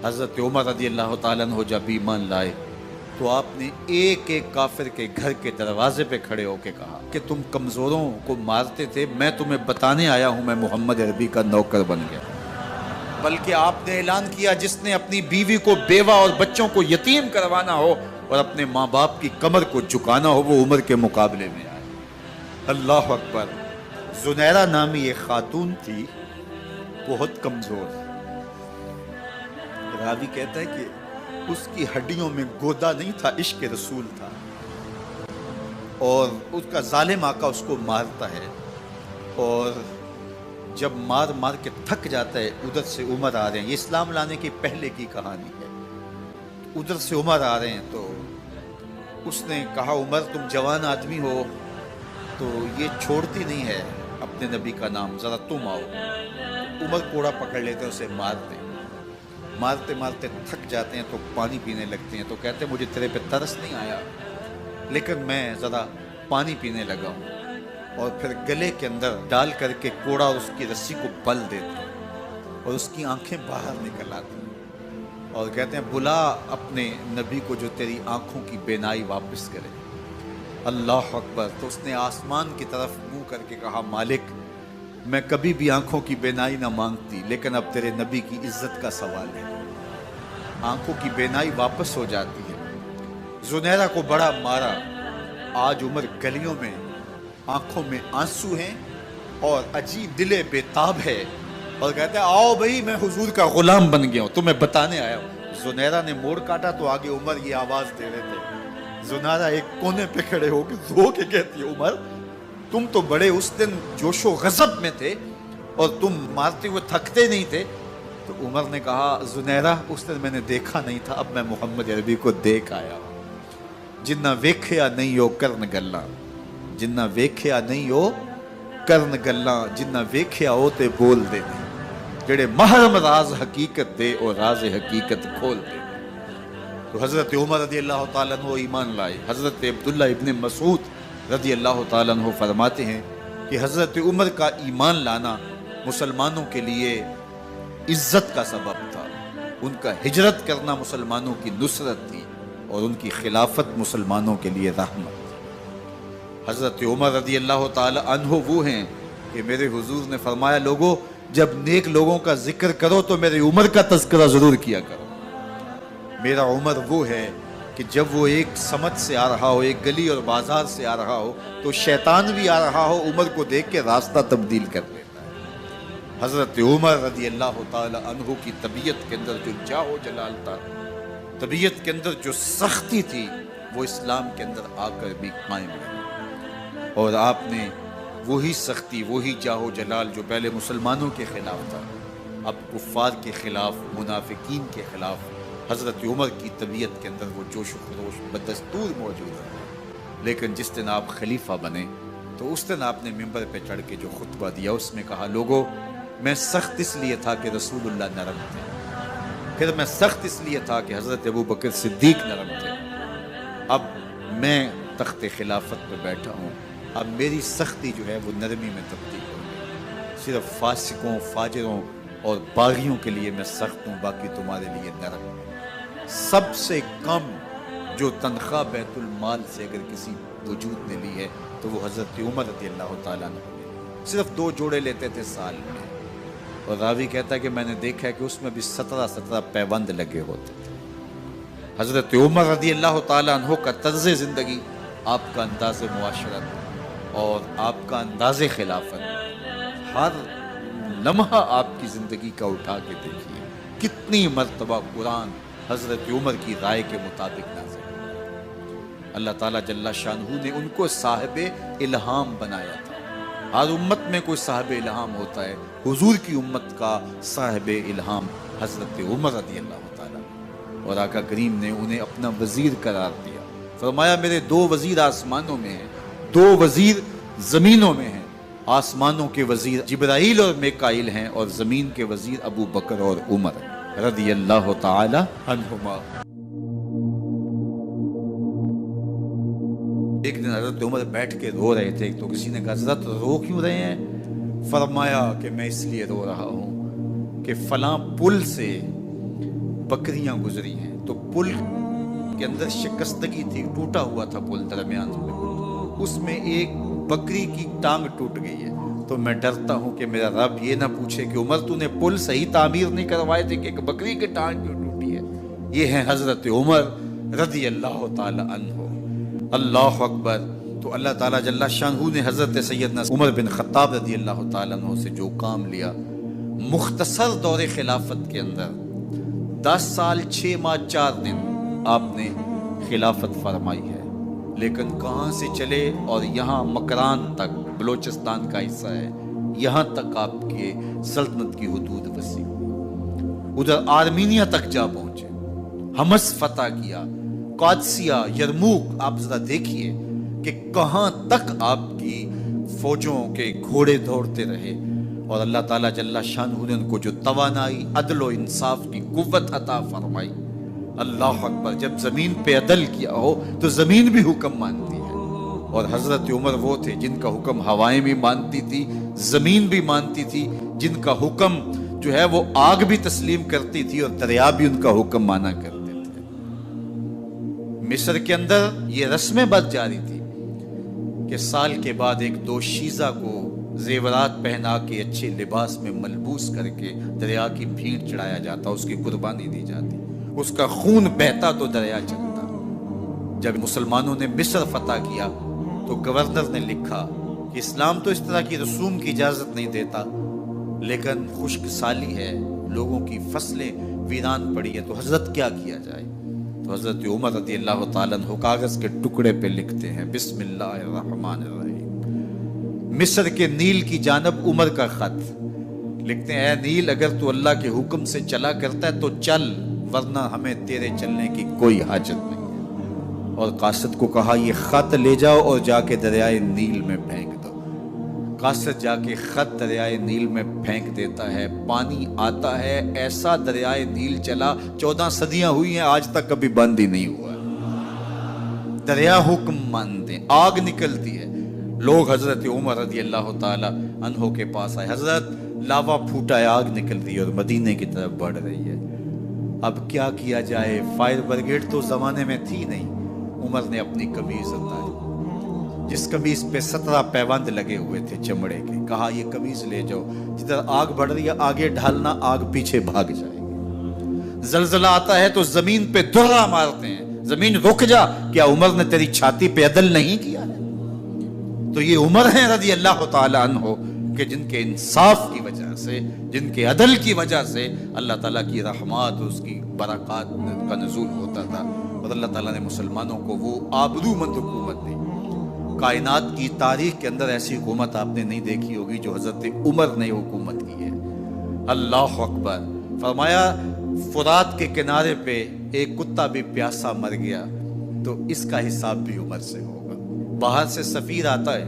حضرت عمر رضی اللہ تعالیٰ عنہ جب ایمان لائے تو آپ نے ایک ایک کافر کے گھر کے دروازے پہ کھڑے ہو کے کہا کہ تم کمزوروں کو مارتے تھے، میں تمہیں بتانے آیا ہوں میں محمد عربی کا نوکر بن گیا۔ بلکہ آپ نے اعلان کیا جس نے اپنی بیوی کو بیوہ اور بچوں کو یتیم کروانا ہو اور اپنے ماں باپ کی کمر کو جھکانا ہو وہ عمر کے مقابلے میں آئے۔ اللہ اکبر۔ زنیرہ نامی ایک خاتون تھی، بہت کمزور، راوی کہتا ہے کہ اس کی ہڈیوں میں گودا نہیں تھا، عشق رسول تھا، اور اس کا ظالم آقا اس کو مارتا ہے، اور جب مار مار کے تھک جاتا ہے ادھر سے عمر آ رہے ہیں، یہ اسلام لانے کی پہلے کی کہانی ہے، ادھر سے عمر آ رہے ہیں تو اس نے کہا عمر تم جوان آدمی ہو تو یہ چھوڑتی نہیں ہے اپنے نبی کا نام، ذرا تم آؤ۔ عمر کوڑا پکڑ لیتے اسے مارتے مارتے مارتے تھک جاتے ہیں تو پانی پینے لگتے ہیں، تو کہتے ہیں مجھے تیرے پہ ترس نہیں آیا لیکن میں ذرا پانی پینے لگا ہوں، اور پھر گلے کے اندر ڈال کر کے کوڑا اور اس کی رسی کو بل دیتے ہیں اور اس کی آنکھیں باہر نکل آتی ہیں اور کہتے ہیں بلا اپنے نبی کو جو تیری آنکھوں کی بینائی واپس کرے۔ اللہ اکبر۔ تو اس نے آسمان کی طرف منہ کر کے کہا مالک میں کبھی بھی آنکھوں کی بینائی نہ مانگتی لیکن اب تیرے نبی کی عزت کا سوال ہے۔ آنکھوں کی بینائی واپس ہو جاتی ہے۔ زنیرہ کو بڑا مارا، آج عمر گلیوں میں آنکھوں میں آنسو ہیں اور عجیب دل بے تاب ہے، اور کہتے ہیں آؤ بھئی میں حضور کا غلام بن گیا ہوں، تمہیں بتانے آیا ہوں۔ زنیرہ نے موڑ کاٹا تو آگے عمر یہ آواز دے رہے تھے۔ زنیرہ ایک کونے پہ کھڑے ہو کے رو کے کہتی ہے عمر تم تو بڑے اس دن جوش و غضب میں تھے اور تم مارتے ہوئے تھکتے نہیں تھے۔ تو عمر نے کہا زنیرہ اس دن میں نے دیکھا نہیں تھا، اب میں محمد عربی کو دیکھ آیا ہوں۔ جنہ ویکھیا نہیں ہو کرن گلاں، جنہ ویکھیا نہیں ہو کرن گلاں، جنہ ویکھیا ہو تے بول دے، جڑے محرم راز حقیقت دے اور راز حقیقت کھول دے۔ تو حضرت عمر رضی اللہ تعالیٰ عنہ ایمان لائے۔ حضرت عبداللہ ابن مسعود رضی اللہ تعالیٰ عنہ فرماتے ہیں کہ حضرت عمر کا ایمان لانا مسلمانوں کے لیے عزت کا سبب تھا، ان کا ہجرت کرنا مسلمانوں کی نصرت تھی اور ان کی خلافت مسلمانوں کے لیے رحمت تھی۔ حضرت عمر رضی اللہ تعالیٰ عنہ وہ ہیں کہ میرے حضور نے فرمایا لوگوں جب نیک لوگوں کا ذکر کرو تو میرے عمر کا تذکرہ ضرور کیا کرو۔ میرا عمر وہ ہے کہ جب وہ ایک سمت سے آ رہا ہو، ایک گلی اور بازار سے آ رہا ہو تو شیطان بھی آ رہا ہو عمر کو دیکھ کے راستہ تبدیل کر لیتا ہے۔ حضرت عمر رضی اللہ تعالی عنہ کی طبیعت کے اندر جو جاہ و جلال تھا، طبیعت کے اندر جو سختی تھی، وہ اسلام کے اندر آ کر بھی قائم رہی، اور آپ نے وہی سختی، وہی جاہ و جلال جو پہلے مسلمانوں کے خلاف تھا اب کفار کے خلاف، منافقین کے خلاف حضرت عمر کی طبیعت کے اندر وہ جوش و خروش بدستور موجود ہے۔ لیکن جس دن آپ خلیفہ بنے تو اس دن آپ نے ممبر پہ چڑھ کے جو خطبہ دیا اس میں کہا لوگوں میں سخت اس لیے تھا کہ رسول اللہ نرم تھے، پھر میں سخت اس لیے تھا کہ حضرت ابو بکر صدیق نرم تھے، اب میں تخت خلافت پہ بیٹھا ہوں، اب میری سختی جو ہے وہ نرمی میں تبدیل ہو گئی، صرف فاسقوں، فاجروں اور باغیوں کے لیے میں سخت ہوں، باقی تمہارے لیے نرم ہوں۔ سب سے کم جو تنخواہ بیت المال سے اگر کسی وجود نے لی ہے تو وہ حضرت عمر رضی اللہ تعالیٰ عنہ نے صرف 2 جوڑے لیتے تھے سال میں، اور راوی کہتا ہے کہ میں نے دیکھا ہے کہ اس میں بھی 17 پیوند لگے ہوتے تھے۔ حضرت عمر رضی اللہ تعالیٰ عنہ کا طرز زندگی، آپ کا انداز معاشرت اور آپ کا انداز خلافت، ہر لمحہ آپ کی زندگی کا اٹھا کے دیکھیے کتنی مرتبہ قرآن حضرت عمر کی رائے کے مطابق نازل ہے۔ اللہ تعالیٰ جل شانہ نے ان کو صاحب الہام بنایا تھا۔ ہر امت میں کوئی صاحب الہام ہوتا ہے، حضور کی امت کا صاحب الہام حضرت عمر رضی اللہ تعالیٰ، اور آقا کریم نے انہیں اپنا وزیر قرار دیا۔ فرمایا میرے 2 وزیر آسمانوں میں ہیں، 2 وزیر زمینوں میں ہیں۔ آسمانوں کے وزیر جبرائیل اور میکائیل ہیں اور زمین کے وزیر ابو بکر اور عمر رضی اللہ تعالی عنہما۔ ایک دن حضرت عمر بیٹھ کے رو رہے تھے تو کسی نے کہا حضرت رو کیوں رہے ہیں؟ فرمایا کہ میں اس لیے رو رہا ہوں کہ فلاں پل سے बकरियां गुजरी हैं, तो पुल के अंदर शिकस्तगी थी, टूटा हुआ था पुल दरमियान में, उसमें एक बकरी की टांग टूट गई है। तो मैं डरता हूं कि मेरा रब ये ना पूछे कि उमर तूने पुल सही तामीर नहीं करवाए थे कि एक बकरी की टांग क्यों टूटी है। ये हैं हजरत उमर रदी अल्लाह ताला अन्हु। अल्लाह अकबर। तो अल्लाह ताला जल्ला शानहू ने हजरत सैयदना उमर बिन खत्ताब रदी अल्लाह ताला अन्हु से जो काम लिया, मुख्तसर दौरे खिलाफत के अंदर 10 साल 6 माह 4 दिन आपने खिलाफत फरमाई है, लेकिन कहाँ से चले और यहाँ मकरान तक, बलोचिस्तान का हिस्सा है, यहाँ तक आपके सल्तनत की हुदूद वसी हुई। उधर आर्मीनिया तक जा पहुंचे, हमस फतह किया, कादसिया, यरमूक। आप जरा देखिए कि कहाँ तक आपकी फौजों के घोड़े दौड़ते रहे, और अल्लाह ताला जल्ला शानहू ने उनको जो तवानाई, अदल और इंसाफ की कुव्वत अता फरमाई। अल्लाह अकबर। जब जमीन पे अदल किया हो तो जमीन भी हुक्म मानती है, और हजरत उमर वो थे जिनका हुक्म हवाएं भी मानती थी, जमीन भी मानती थी, जिनका हुक्म जो है वो आग भी तस्लीम करती थी और दरिया भी उनका हुक्म माना करते थे। मिस्र के अंदर ये रस्में बद जारी थी कि साल के बाद एक दोशीज़ा को जेवरात पहना के अच्छे लिबास में मलबूस करके दरिया की भीड़ चढ़ाया जाता, उसकी कुर्बानी दी जाती, उसका खून बहता तो दरिया चलता। जब मुसलमानों ने मिस्र फतह किया तो गवर्नर ने लिखा कि इस्लाम तो इस तरह की रसूम की इजाजत नहीं देता, लेकिन खुश्क साली है, लोगों की फसलें वीरान पड़ी है, तो हजरत क्या किया जाए। तो हजरत उमर रज़ी अल्लाह ताला अन्हु कागज के टुकड़े पे लिखते हैं, बिस्मिल्लाहिर्रहमानिर्रहीम। मिस्र के नील की जानब उमर का खत लिखते हैं, ऐ नील, अगर तू अल्लाह के हुक्म से चला करता है तो चल, वरना हमें तेरे चलने की कोई हाजत नहीं है। और कासिद को कहा, ये खत ले जाओ और जाके दरियाए नील में फेंक दो। कासिद जाके खत दरियाए नील में फेंक देता है, पानी आता है, ऐसा दरियाए नील चला, 14 सदियां हुई हैं, आज तक कभी बंद ही नहीं हुआ। दरिया हुक्म मानते, आग निकलती है। लोग हजरत उमर रज़ी अल्लाह ताला अन्हु के पास आए, हजरत लावा फूटा है, आग निकल रही है और मदीने की तरफ बढ़ रही है, अब क्या किया जाए। फायर ब्रिगेड तो जमाने में थी नहीं। उमर ने अपनी कमीज उतारी, जिस कमीज पे 17 पैबंद लगे हुए थे चमड़े के, कहा ये कमीज ले जाओ, जिधर आग बढ़ रही है आगे ढालना, आग पीछे भाग जाएगी। जलजला आता है तो जमीन पे दुर्रा मारते हैं, जमीन रुक जा, क्या उमर ने तेरी छाती पे अदल नहीं किया है। तो ये उमर हैं रज़ी अल्लाह ताला अन्हु कि जिनके इंसाफ की वजह से, जिनके अदल की वजह से अल्लाह ताला की रहमत, उसकी बरक़ात का नज़ूल होता था, और अल्लाह ताला ने मुसलमानों को वो आबरूमंद हुकूमत दी। कायनात की तारीख के अंदर ऐसी हुकूमत आपने नहीं देखी होगी जो हजरत उमर ने हुकूमत की है। अल्लाह अकबर। फरमाया, फुरात के किनारे पे एक कुत्ता भी प्यासा मर गया तो इसका हिसाब भी उमर से होगा। बाहर से सफ़ीर आता है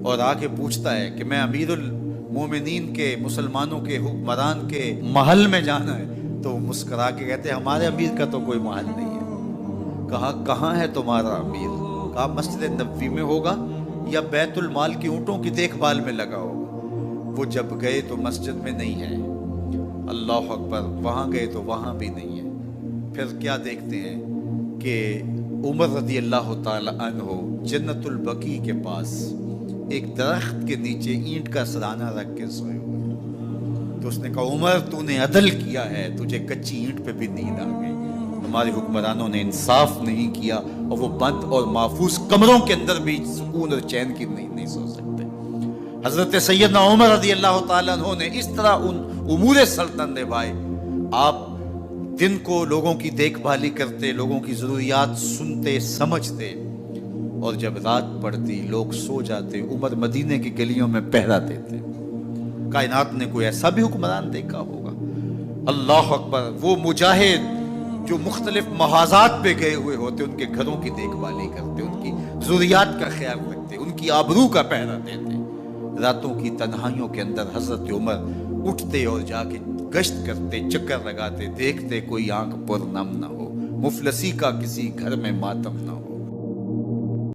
और आके पूछता है कि मैं अमीरुल मोमिनीन के, मुसलमानों के हुक्मरान के महल में जाना है, तो मुस्करा के कहते हैं हमारे अमीर का तो कोई महल नहीं है। कहा, कहाँ है तुम्हारा अमीर? कहा, मस्जिद नबवी में होगा या बैतुल माल की ऊँटों की देखभाल में लगा होगा। वो जब गए तो मस्जिद में नहीं है, अल्लाह अकबर, वहाँ गए तो वहाँ भी नहीं है। फिर क्या देखते हैं कि उमर रज़ी अल्लाह ताला अन्हु जन्नतुल बकी के पास एक दरख्त के नीचे ईंट का सराना रख के सोए हुए। तो उसने कहा, उमर तूने अदल किया है, तुझे कच्ची ईंट पे भी नींद आ गई। हमारे हुक्मरानों ने इंसाफ नहीं किया और वो बंद और महफूज कमरों के अंदर भी सुकून और चैन की नहीं सो सकते। हजरत सैयदना उमर रज़ी अल्लाह ताला अन्हु ने इस तरह उन उमूर सल्तनत निभाए। आप दिन को लोगों की देखभाली करते, लोगों की ज़रूरियात सुनते समझते, और जब रात पड़ती लोग सो जाते, उमर मदीने की गलियों में पहरा देते। कायनात ने कोई ऐसा भी हुक्मरान देखा होगा? अल्लाह अकबर। वो मुजाहिद जो मुख्तलिफ महाजात पे गए हुए होते, उनके घरों की देखभाली करते, उनकी ज़रूरियात का ख्याल रखते, उनकी आबरू का पहरा देते। रातों की तन्हाइयों के अंदर हजरत उमर उठते और जाके गश्त करते, चक्कर लगाते, देखते कोई आंख पर नम ना हो, मुफलसी का किसी घर में मातम ना हो।